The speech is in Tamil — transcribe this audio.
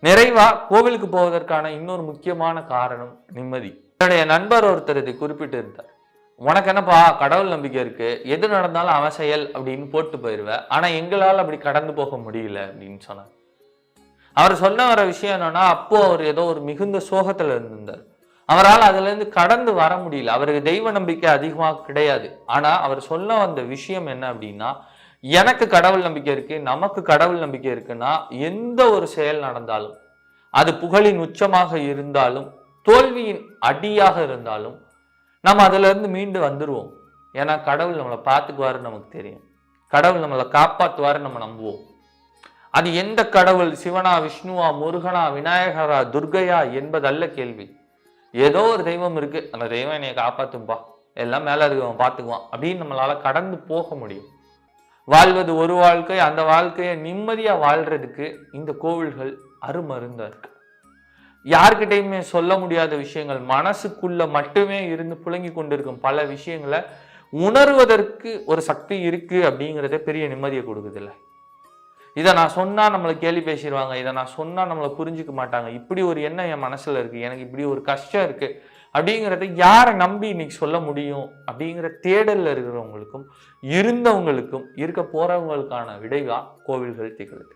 நிறைவா கோவிலுக்கு போவதற்கான இன்னொரு முக்கியமான காரணம் நிம்மதி. என்னுடைய நண்பர் ஒருத்தர் இதை குறிப்பிட்டு இருந்தார். உனக்கு என்னப்பா கடவுள் நம்பிக்கை இருக்கு, எது நடந்தாலும் அவன் செயல் அப்படின்னு போட்டு போயிருவேன், ஆனா எங்களால் அப்படி கடந்து போக முடியல அப்படின்னு சொன்னார். அவர் சொன்ன வர விஷயம் என்னன்னா, அப்போ அவர் ஏதோ ஒரு மிகுந்த சோகத்துல இருந்திருந்தார். அவரால் அதுல இருந்து கடந்து வர முடியல. அவருக்கு தெய்வ நம்பிக்கை அதிகமாக கிடையாது. ஆனா அவர் சொல்ல வந்த விஷயம் என்ன அப்படின்னா, எனக்கு கடவுள் நம்பிக்கை இருக்கு, நமக்கு கடவுள் நம்பிக்கை இருக்குன்னா எந்த ஒரு செயல் நடந்தாலும், அது புகழின் உச்சமாக இருந்தாலும் தோல்வியின் அடியாக இருந்தாலும் நம்ம அதுல இருந்து மீண்டு வந்துருவோம். ஏன்னா கடவுள் நம்மளை பார்த்துக்குவாருன்னு நமக்கு தெரியும். கடவுள் நம்மளை காப்பாற்றுவாருன்னு நம்ம நம்புவோம். அது எந்த கடவுள், சிவனா, விஷ்ணுவா, முருகனா, விநாயகரா, துர்கையா என்பதல்ல கேள்வி. ஏதோ ஒரு தெய்வம் இருக்கு, அந்த தெய்வம் என்னைய காப்பாத்தும்பா, எல்லாம் மேல இருக்கவன் பார்த்துக்குவான் அப்படின்னு நம்மளால கடந்து போக முடியும். வாழ்வது ஒரு வாழ்க்கை, அந்த வாழ்க்கையை நிம்மதியா வாழ்றதுக்கு இந்த கோவில்கள் அருமருந்தா இருக்கு. யார்கிட்டையுமே சொல்ல முடியாத விஷயங்கள், மனசுக்குள்ள மட்டுமே இருந்து புழங்கி கொண்டிருக்கும் பல விஷயங்களை உணர்வதற்கு ஒரு சக்தி இருக்கு அப்படிங்கிறத பெரிய நிம்மதியை கொடுக்குது இல்லை. இதை நான் சொன்னா நம்மளை கேள்வி பேசிடுவாங்க, இதை நான் சொன்னா நம்மளை புரிஞ்சுக்க மாட்டாங்க, இப்படி ஒரு எண்ணம் என் மனசுல இருக்கு, எனக்கு இப்படி ஒரு கஷ்டம் இருக்கு அப்படிங்கிறத யாரை நம்பி இன்னைக்கு சொல்ல முடியும் அப்படிங்கிற தேடல்ல இருக்கிறவங்களுக்கும் இருந்தவங்களுக்கும் இருக்க போறவங்களுக்கான விடைவா கோவில்கள் திகழுது.